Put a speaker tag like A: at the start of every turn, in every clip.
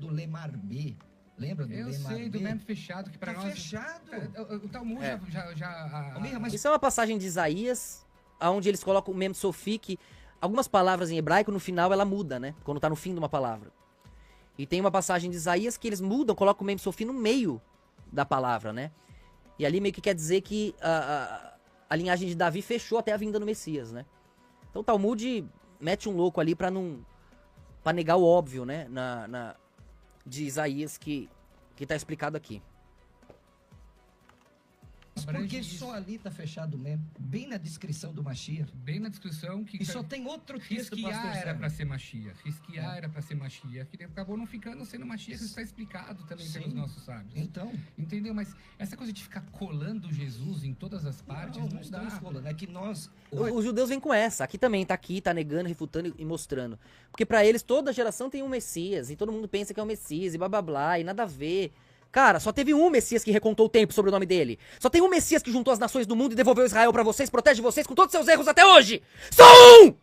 A: do Lemar B. Lembra do
B: Eu
A: Lemar
B: sei,
A: B?
B: do método fechado, que para
A: Tá
B: nós...
A: fechado.
B: O Talmud
A: Ô, Mirra, mas
C: Isso é uma passagem de Isaías, onde eles colocam o mem sofi, que algumas palavras em hebraico, no final, ela muda, né? Quando tá no fim de uma palavra. E tem uma passagem de Isaías que eles mudam, colocam o mem sofi no meio da palavra, né? E ali meio que quer dizer que a linhagem de Davi fechou até a vinda do Messias, né? Então o Talmud mete um louco ali pra negar o óbvio, né? De Isaías que tá explicado aqui.
A: porque só ali tá fechado mesmo. Bem na descrição do Mashiach.
B: Bem na descrição que...
A: E só tem outro texto,
B: Risquiar
A: pastor
B: era
A: Sérgio.
B: para ser Mashiach. Risquiar era para ser Mashiach. Que acabou não ficando sendo Mashiach. Isso está explicado também
A: Sim.
B: pelos nossos sábios.
A: Então,
B: Entendeu? Mas essa coisa de ficar colando Jesus em todas as partes não,
A: não estamos
B: dá.
A: falando. É que nós...
C: Os judeus vêm com essa. Aqui também, tá negando, refutando e mostrando. Porque pra eles, toda geração tem um Messias. E todo mundo pensa que é um Messias e blá blá blá. E nada a ver. Cara, só teve um Messias que recontou o tempo sobre o nome dele. Só tem um Messias que juntou as nações do mundo e devolveu Israel pra vocês, protege vocês com todos os seus erros até hoje. Só um!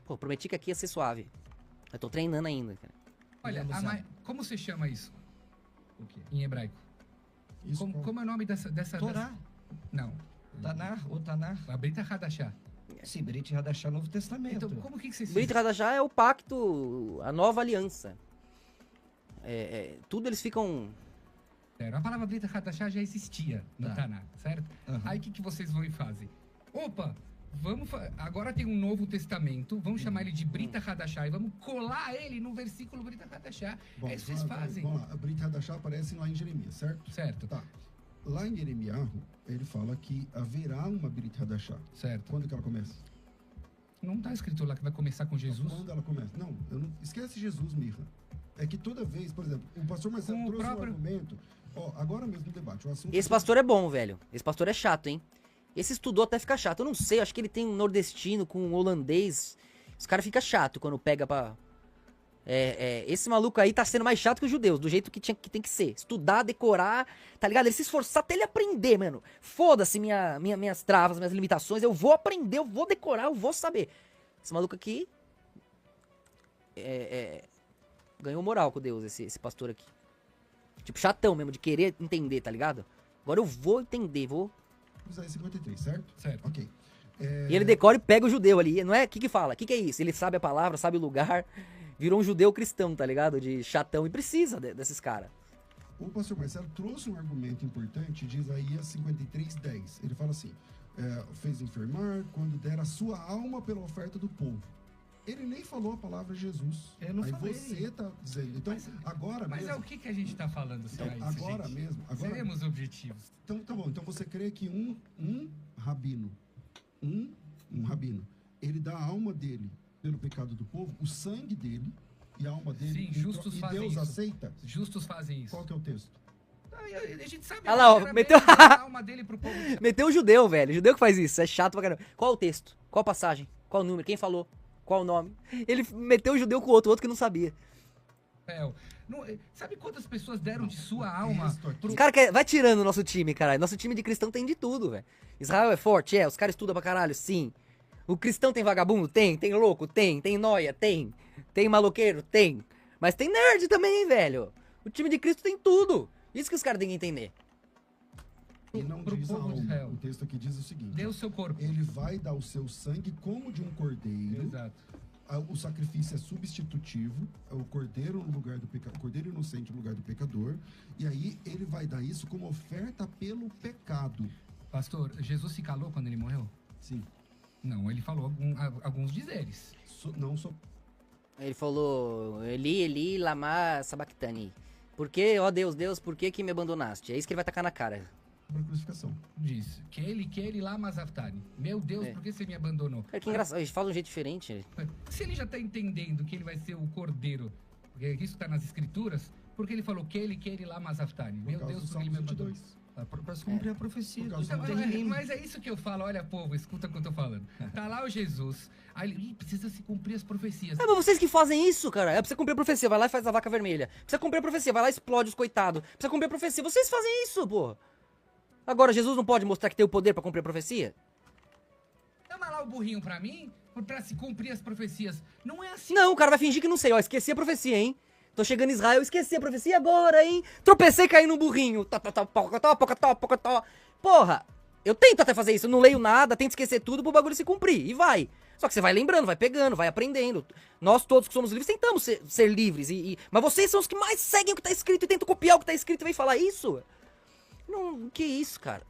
C: Pô, prometi que aqui ia ser suave. Eu tô treinando ainda, cara.
B: Olha, como você chama isso
A: O quê?
B: em hebraico?
D: Isso
B: Como é o nome dessa...
A: Torá.
B: Não.
A: Tanar, ou Tanar.
B: A Brita Hadashah.
A: Sim, Brit Hadashah, Novo Testamento.
B: Então, como que vocês...
C: Brit Hadashah é o pacto, a nova aliança. Tudo eles ficam...
B: A palavra Brita Hadashah já existia no
A: Tá.
B: Taná, certo?
A: Aham.
B: Aí o que vocês vão e fazem? Opa, agora tem um Novo Testamento, vamos chamar ele de Brita Hadashah e vamos colar ele no versículo Brita Hadashah.
D: Bom,
B: É isso que vocês fazem.
D: Vamos lá, a Brit Hadashah aparece lá em Jeremias, certo?
B: Certo,
D: Tá. Lá em Jeremias, ele fala que haverá uma Brit Hadashah.
B: certo.
D: Quando que ela começa?
B: Não tá escrito lá que vai começar com Jesus?
D: Quando ela começa? Não, esquece Jesus, Mirra. É que toda vez, por exemplo, o pastor Marcelo
B: Com o
D: trouxe
B: próprio-
D: um argumento. Ó, agora mesmo no debate, o assunto.
C: Esse pastor é bom, velho. Esse pastor é chato, hein? Esse estudou até ficar chato. Eu não sei, acho que ele tem um nordestino com um holandês. Esse cara fica chato quando pega pra... esse maluco aí tá sendo mais chato que os judeus, do jeito que tem que ser. Estudar, decorar, tá ligado? Ele se esforçar até ele aprender, mano. Foda-se minhas travas, minhas limitações. Eu vou aprender, eu vou decorar, eu vou saber. Esse maluco aqui... ganhou moral com Deus, esse pastor aqui. Tipo, chatão mesmo, de querer entender, tá ligado? Agora eu vou entender, vou...
D: Isaías 53, certo?
B: Certo.
D: Ok.
C: E ele decora e pega o judeu ali. Não é? O que fala? O que é isso? Ele sabe a palavra, sabe o lugar. Virou um judeu cristão, tá ligado? De chatão. E precisa desses caras.
D: O pastor Marcelo trouxe um argumento importante de Isaías 53, 10. Ele fala assim: fez enfermar quando der a sua alma pela oferta do povo. Ele nem falou a palavra Jesus.
A: Eu não
D: Aí
A: falei.
D: você tá dizendo. Então, agora
B: Mas
D: mesmo.
B: é o que a gente tá falando,
D: Então,
B: será isso,
D: agora
B: gente?
D: mesmo. Agora,
B: Seremos objetivos.
D: então, tá bom. Então você crê que um rabino, um rabino, ele dá a alma dele pelo pecado do povo, o sangue dele e a alma dele.
B: Sim, justos
D: e
B: fazem
D: Deus
B: isso.
D: aceita?
B: Justos fazem isso.
D: Qual que é o texto?
B: A gente sabe
C: Ah lá, ó,
B: que era
C: meteu-
B: bem a alma dele pro povo.
C: Meteu o judeu, velho. O judeu que faz isso. É chato pra caramba. Qual o texto? Qual a passagem? Qual o número? Quem falou? Qual o nome? Ele meteu o judeu com o outro que não sabia.
B: Sabe quantas pessoas deram de sua alma
D: Texto aqui.
C: Os caras vai tirando o nosso time, caralho. Nosso time de cristão tem de tudo, velho. Israel é forte? Os caras estudam pra caralho? Sim. O cristão tem vagabundo? Tem. Tem louco? Tem. Tem nóia? Tem. Tem maloqueiro? Tem. Mas tem nerd também, velho. O time de Cristo tem tudo. Isso que os caras têm que entender.
D: E não
B: pro
D: diz a
B: povo de
D: alma.
B: Israel.
D: O texto aqui diz o seguinte:
B: Deu o seu corpo.
D: ele vai dar o seu sangue como de um cordeiro.
B: Exato.
D: O sacrifício é substitutivo, é o cordeiro no lugar do pecador, cordeiro inocente no lugar do pecador, e aí ele vai dar isso como oferta pelo pecado.
B: Pastor, Jesus se calou quando ele morreu?
D: Sim.
B: Não, ele falou alguns dizeres.
D: Não só
C: Ele falou, Eli, Eli, lama sabachthani. Por que, ó Deus, por que me abandonaste? É isso que ele vai tacar na cara.
D: para crucificação.
B: Diz, que ele lá Mazaftani. Meu Deus,
C: É.
B: por que você me abandonou?
C: Cara, que engraçado, a gente fala de um jeito diferente.
B: Se ele já tá entendendo que ele vai ser o cordeiro, porque isso tá nas escrituras, porque ele falou que ele lá Mazaftani.
D: Por
B: Meu
D: causa
B: Deus,
D: do
B: por que ele me
D: Salmo
B: abandonou?
D: 22.
A: Para se cumprir a profecia.
D: Por causa
B: Então,
D: do-
A: Não tem rima.
B: mas é isso que eu falo, olha, povo, escuta o que eu tô falando. Tá lá o Jesus, aí ele, precisa se cumprir as profecias.
C: É, mas vocês que fazem isso, cara. É pra você cumprir a profecia, vai lá e faz a vaca vermelha. Precisa cumprir a profecia, vai lá e explode os coitados. Precisa cumprir a profecia. Vocês fazem isso, pô. Agora, Jesus não pode mostrar que tem o poder pra cumprir a profecia?
B: Chama lá o burrinho pra mim, pra se cumprir as profecias. Não é assim.
C: Não, o cara vai fingir que não sei, ó, esqueci a profecia, hein? Tô chegando em Israel, esqueci a profecia agora, hein? Tropecei e caí no burrinho. Porra, eu tento até fazer isso, eu não leio nada, tento esquecer tudo pro bagulho se cumprir, e vai. Só que você vai lembrando, vai pegando, vai aprendendo. Nós todos que somos livres tentamos ser livres, mas vocês são os que mais seguem o que tá escrito e tentam copiar o que tá escrito e vem falar isso? Não, que isso, cara?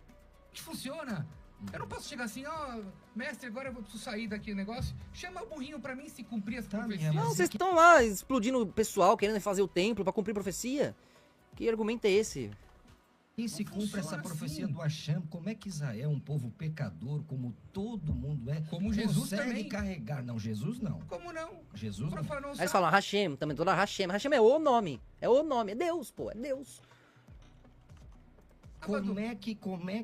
B: Que funciona. Eu não posso chegar assim, ó, mestre, agora eu preciso sair daqui do negócio. Chama o burrinho pra mim se cumprir as
A: Tá,
B: profecias.
A: minha
C: Não,
A: Mas
C: vocês
A: é que-
C: estão lá explodindo o pessoal, querendo fazer o templo pra cumprir profecia. Que argumento é esse?
A: E se
B: Não
A: cumpre essa
B: funciona
A: profecia
B: assim.
A: do Hashem, como é que Israel, um povo pecador, como todo mundo é,
B: Como Jesus
A: consegue
B: também.
A: carregar? Não, Jesus não.
B: Como não?
A: Jesus não.
B: Profanou o
C: Aí eles
B: sábado.
C: falam Hashem, também toda Hashem. Hashem é o nome. É o nome. É Deus, pô. É Deus.
A: Como é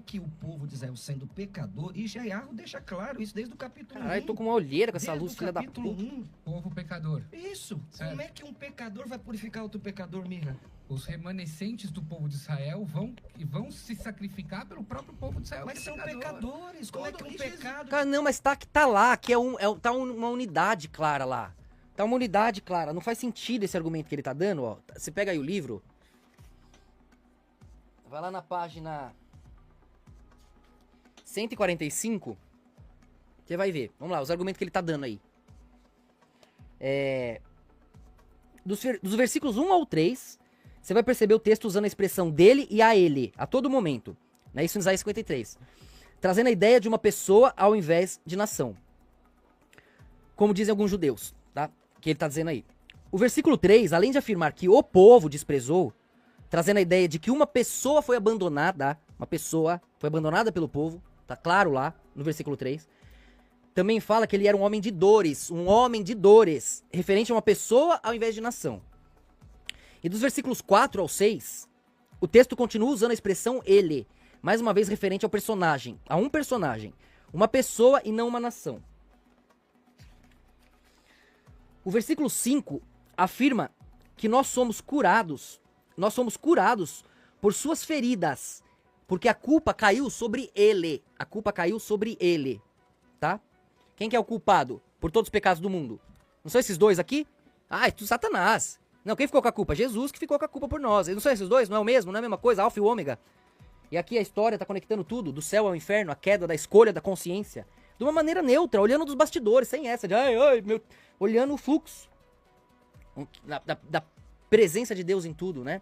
A: que o povo de Israel, sendo pecador, e Jeairro deixa claro isso desde o capítulo 1.
C: Caralho, tô com uma olheira com essa
A: Desde
C: luz,
A: o
C: filha da
A: capítulo
C: puta.
A: 1.
B: Povo pecador.
A: Isso.
B: Certo.
A: Como é que um pecador vai purificar outro pecador, Mirra?
B: Os remanescentes do povo de Israel vão se sacrificar pelo próprio povo de Israel.
A: Mas
B: que é
A: são
B: pecador.
A: pecadores. Como é que um
B: Todo- e Jesus-
A: pecado...
C: Cara, não, mas tá lá, que tá uma unidade clara lá. Tá uma unidade clara. Não faz sentido esse argumento que ele tá dando, ó. Você pega aí o livro. Vai lá na página 145. Você vai ver. Vamos lá, os argumentos que ele tá dando aí. Dos versículos 1 ao 3, você vai perceber o texto usando a expressão dele e a ele, a todo momento. Né? Isso em Isaías 53. Trazendo a ideia de uma pessoa ao invés de nação. Como dizem alguns judeus, tá? Que ele tá dizendo aí. O versículo 3, além de afirmar que o povo desprezou, trazendo a ideia de que uma pessoa foi abandonada pelo povo, tá claro lá no versículo 3. Também fala que ele era um homem de dores, referente a uma pessoa ao invés de nação. E dos versículos 4 ao 6, o texto continua usando a expressão ele, mais uma vez referente ao personagem, a um personagem, uma pessoa e não uma nação. O versículo 5 afirma que nós somos curados por suas feridas, porque a culpa caiu sobre ele, tá? Quem que é o culpado por todos os pecados do mundo? Não são esses dois aqui? Ah, é tudo Satanás. Não, quem ficou com a culpa? Jesus que ficou com a culpa por nós. Não são esses dois? Não é o mesmo? Não é a mesma coisa? Alfa e ômega. E aqui a história tá conectando tudo, do céu ao inferno, a queda da escolha da consciência, de uma maneira neutra, olhando dos bastidores, sem essa de olhando o fluxo da presença de Deus em tudo, né?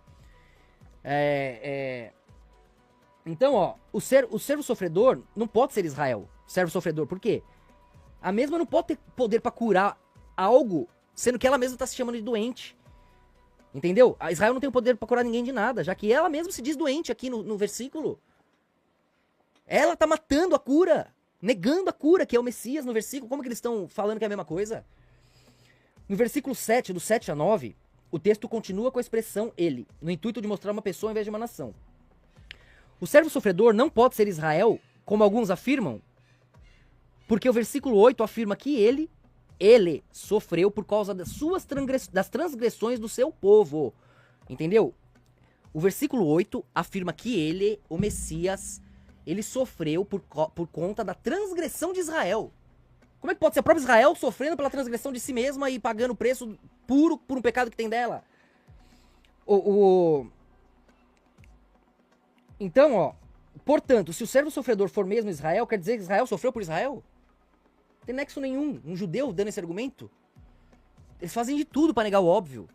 C: Então, ó, o servo sofredor não pode ser Israel. Servo sofredor, por quê? A mesma não pode ter poder pra curar algo, sendo que ela mesma tá se chamando de doente. Entendeu? A Israel não tem o poder pra curar ninguém de nada, já que ela mesma se diz doente aqui no versículo. Ela tá matando a cura, negando a cura, que é o Messias no versículo. Como que eles estão falando que é a mesma coisa? No versículo 7, do 7 a 9, o texto continua com a expressão ele, no intuito de mostrar uma pessoa ao invés de uma nação. O servo sofredor não pode ser Israel, como alguns afirmam, porque o versículo 8 afirma que ele sofreu por causa das transgressões do seu povo. Entendeu? O versículo 8 afirma que ele, o Messias, ele sofreu por conta da transgressão de Israel. Como é que pode ser a própria Israel sofrendo pela transgressão de si mesma e pagando o preço puro por um pecado que tem dela? Então, ó, portanto, se o servo sofredor for mesmo Israel, quer dizer que Israel sofreu por Israel? Não tem nexo nenhum. Um judeu dando esse argumento? Eles fazem de tudo pra negar o óbvio.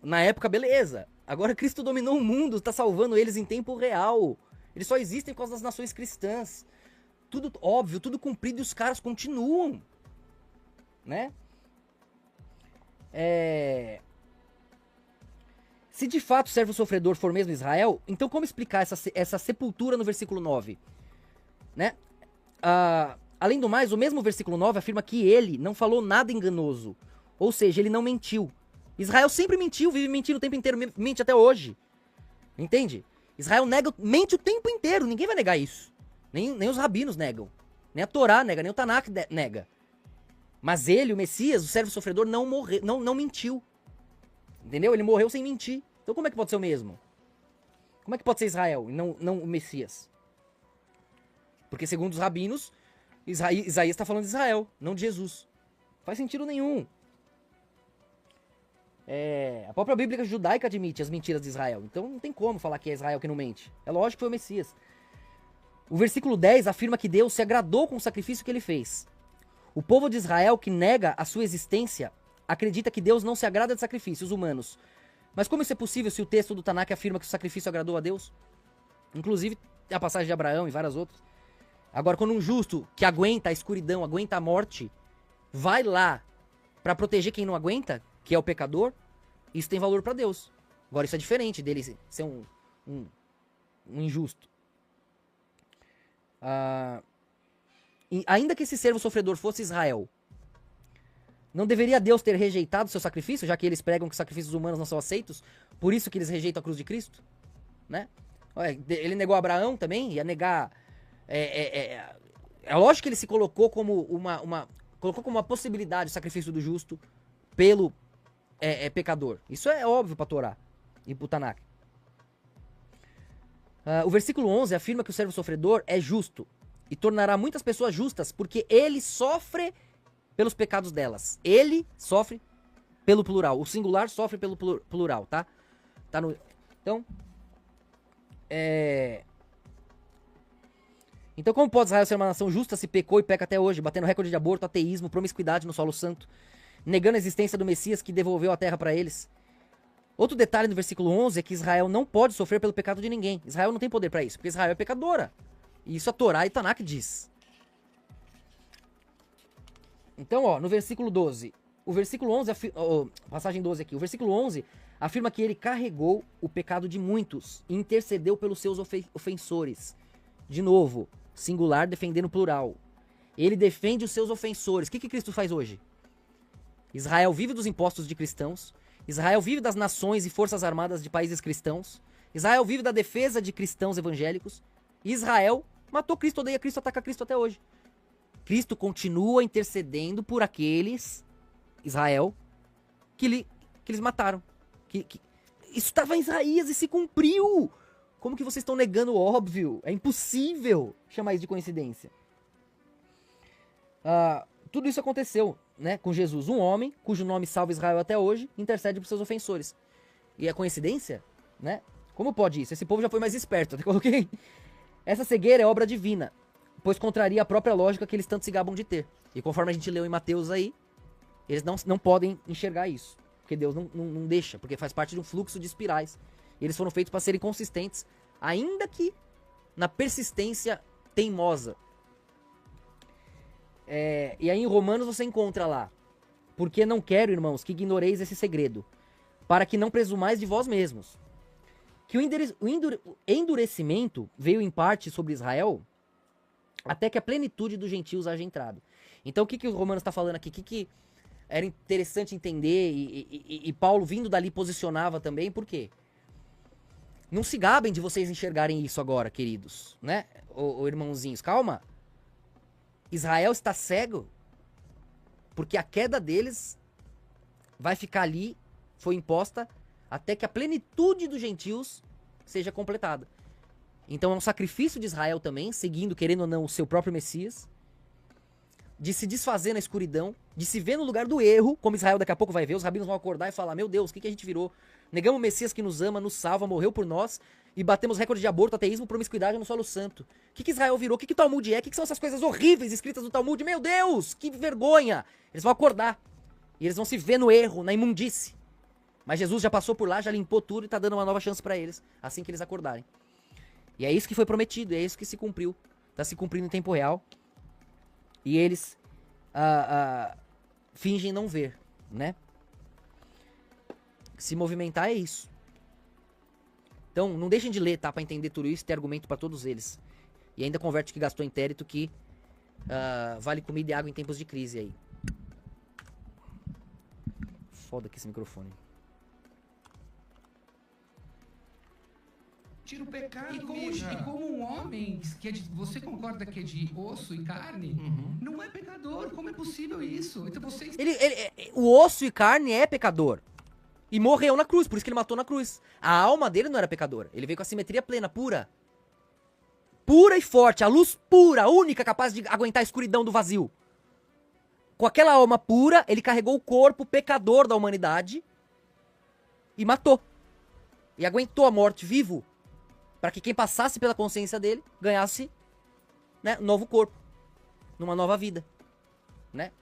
C: Na época, beleza. Agora Cristo dominou o mundo, tá salvando eles em tempo real. Eles só existem por causa das nações cristãs. Tudo óbvio, tudo cumprido e os caras continuam. Né? Se de fato o servo sofredor for mesmo Israel, então como explicar essa sepultura no versículo 9? Né? Além do mais, o mesmo versículo 9 afirma que ele não falou nada enganoso. Ou seja, ele não mentiu. Israel sempre mentiu, vive mentindo o tempo inteiro, mente até hoje. Entende? Israel mente o tempo inteiro, ninguém vai negar isso. Nem os rabinos negam. Nem a Torá nega, nem o Tanakh nega. Mas ele, o Messias, o servo sofredor, não mentiu. Entendeu? Ele morreu sem mentir. Então como é que pode ser o mesmo? Como é que pode ser Israel e não o Messias? Porque segundo os rabinos, Isaías está falando de Israel, não de Jesus. Não faz sentido nenhum. A própria Bíblia judaica admite as mentiras de Israel. Então não tem como falar que é Israel que não mente. É lógico que foi o Messias. O versículo 10 afirma que Deus se agradou com o sacrifício que ele fez. O povo de Israel que nega a sua existência acredita que Deus não se agrada de sacrifícios humanos. Mas como isso é possível se o texto do Tanakh afirma que o sacrifício agradou a Deus? Inclusive a passagem de Abraão e várias outras. Agora, quando um justo que aguenta a escuridão, aguenta a morte, vai lá para proteger quem não aguenta, que é o pecador, isso tem valor para Deus. Agora, isso é diferente dele ser um injusto. Ainda que esse servo sofredor fosse Israel, não deveria Deus ter rejeitado seu sacrifício, já que eles pregam que sacrifícios humanos não são aceitos? Por isso que eles rejeitam a cruz de Cristo? Né? Ele negou Abraão também, ia negar... É lógico que ele se colocou como colocou como uma possibilidade o sacrifício do justo pelo pecador. Isso é óbvio para a Torá e para o Tanakh. O versículo 11 afirma que o servo sofredor é justo e tornará muitas pessoas justas porque ele sofre pelos pecados delas. Ele sofre pelo plural. O singular sofre pelo plural, tá? Então como pode Israel ser uma nação justa se pecou e peca até hoje, batendo recorde de aborto, ateísmo, promiscuidade no solo santo, negando a existência do Messias que devolveu a terra para eles? Outro detalhe no versículo 11 é que Israel não pode sofrer pelo pecado de ninguém. Israel não tem poder para isso, porque Israel é pecadora. E isso a Torá e Tanakh diz. Então, no versículo 12, o versículo 11, passagem 12 aqui, o versículo 11 afirma que ele carregou o pecado de muitos e intercedeu pelos seus ofensores. De novo, singular defendendo o plural. Ele defende os seus ofensores. O que Cristo faz hoje? Israel vive dos impostos de cristãos. Israel vive das nações e forças armadas de países cristãos. Israel vive da defesa de cristãos evangélicos. Israel matou Cristo, odeia Cristo, ataca Cristo até hoje. Cristo continua intercedendo por aqueles, Israel, que eles mataram. Isso estava em Isaías e se cumpriu. Como que vocês estão negando o óbvio? É impossível chamar isso de coincidência. Tudo isso aconteceu, né, com Jesus. Um homem, cujo nome salva Israel até hoje, intercede por seus ofensores. E é coincidência? Né? Como pode isso? Esse povo já foi mais esperto. Eu coloquei. Essa cegueira é obra divina, pois contraria a própria lógica que eles tanto se gabam de ter. E conforme a gente leu em Mateus aí, eles não podem enxergar isso. Porque Deus não deixa, porque faz parte de um fluxo de espirais. E eles foram feitos para serem consistentes, ainda que na persistência teimosa. E aí em Romanos você encontra lá: porque não quero, irmãos, que ignoreis esse segredo, para que não presumais de vós mesmos, que o endurecimento veio em parte sobre Israel, até que a plenitude dos gentios haja entrado. Então o que o Romanos está falando aqui? O que era interessante entender, e Paulo vindo dali posicionava também, por quê? Não se gabem de vocês enxergarem isso agora, queridos, né? Ô irmãozinhos, calma. Israel está cego porque a queda deles vai ficar ali, foi imposta, até que a plenitude dos gentios seja completada. Então é um sacrifício de Israel também, seguindo, querendo ou não, o seu próprio Messias, de se desfazer na escuridão, de se ver no lugar do erro, como Israel daqui a pouco vai ver, os rabinos vão acordar e falar: meu Deus, o que a gente virou? Negamos o Messias que nos ama, nos salva, morreu por nós, e batemos recorde de aborto, ateísmo, promiscuidade no solo santo. O que Israel virou? O que Talmud é? O que são essas coisas horríveis escritas no Talmud? Meu Deus, que vergonha! Eles vão acordar, e eles vão se ver no erro, na imundície. Mas Jesus já passou por lá, já limpou tudo e tá dando uma nova chance pra eles, assim que eles acordarem. E é isso que foi prometido, é isso que se cumpriu. Tá se cumprindo em tempo real. E eles fingem não ver, né? Se movimentar é isso. Então, não deixem de ler, tá? Pra entender tudo isso e ter argumento pra todos eles. E ainda converte o que gastou em inquérito que vale comida e água em tempos de crise aí. Foda aqui esse microfone.
A: Tira o pecado,
B: E como um homem que você concorda que é de osso e carne, não é pecador. Como é possível isso? Então vocês...
C: O osso e carne é pecador. E morreu na cruz, por isso que ele matou na cruz. A alma dele não era pecadora. Ele veio com a simetria plena, pura. pura e forte, a luz pura, única, capaz de aguentar a escuridão do vazio. Com aquela alma pura, ele carregou o corpo pecador da humanidade e matou. E aguentou a morte vivo, para que quem passasse pela consciência dele ganhasse, né, um novo corpo, numa nova vida, né?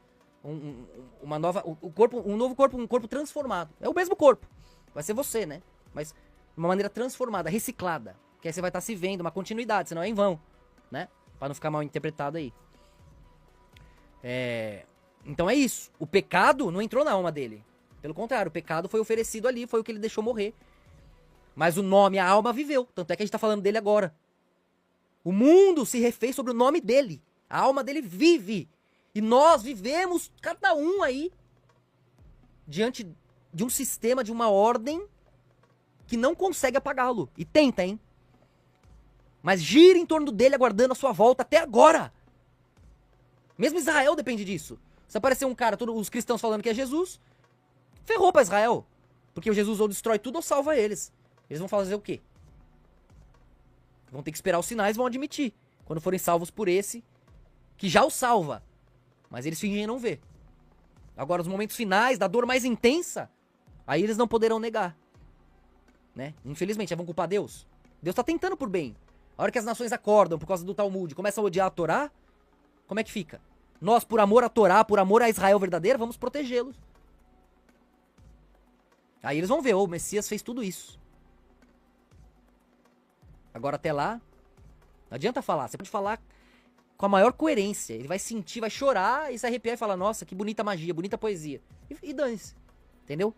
C: Uma nova, um novo corpo, um corpo transformado. É o mesmo corpo, vai ser você, né? Mas de uma maneira transformada, reciclada, que aí você vai estar se vendo, uma continuidade, senão é em vão, né? Para não ficar mal interpretado aí. Então é isso. O pecado não entrou na alma dele. Pelo contrário, o pecado foi oferecido ali, foi o que ele deixou morrer. Mas o nome, a alma viveu. Tanto é que a gente tá falando dele agora. O mundo se refez sobre o nome dele. A alma dele vive. E nós vivemos, cada um aí, diante de um sistema, de uma ordem que não consegue apagá-lo. E tenta, hein? Mas gira em torno dele, aguardando a sua volta até agora. Mesmo Israel depende disso. Se aparecer um cara, todos os cristãos falando que é Jesus, ferrou pra Israel. Porque o Jesus ou destrói tudo ou salva eles. Eles vão fazer o quê? Vão ter que esperar os sinais, vão admitir. Quando forem salvos por esse, que já o salva. Mas eles fingem não ver. Agora, os momentos finais, da dor mais intensa, aí eles não poderão negar. Né? Infelizmente, aí vão culpar Deus. Deus tá tentando por bem. A hora que as nações acordam por causa do Talmud, começam a odiar a Torá, como é que fica? Nós, por amor à Torá, por amor a Israel verdadeiro, vamos protegê-los. Aí eles vão ver, o Messias fez tudo isso. Agora até lá, não adianta falar, você pode falar com a maior coerência. Ele vai sentir, vai chorar e se arrepiar e falar, nossa, que bonita magia, bonita poesia. E dane-se, entendeu?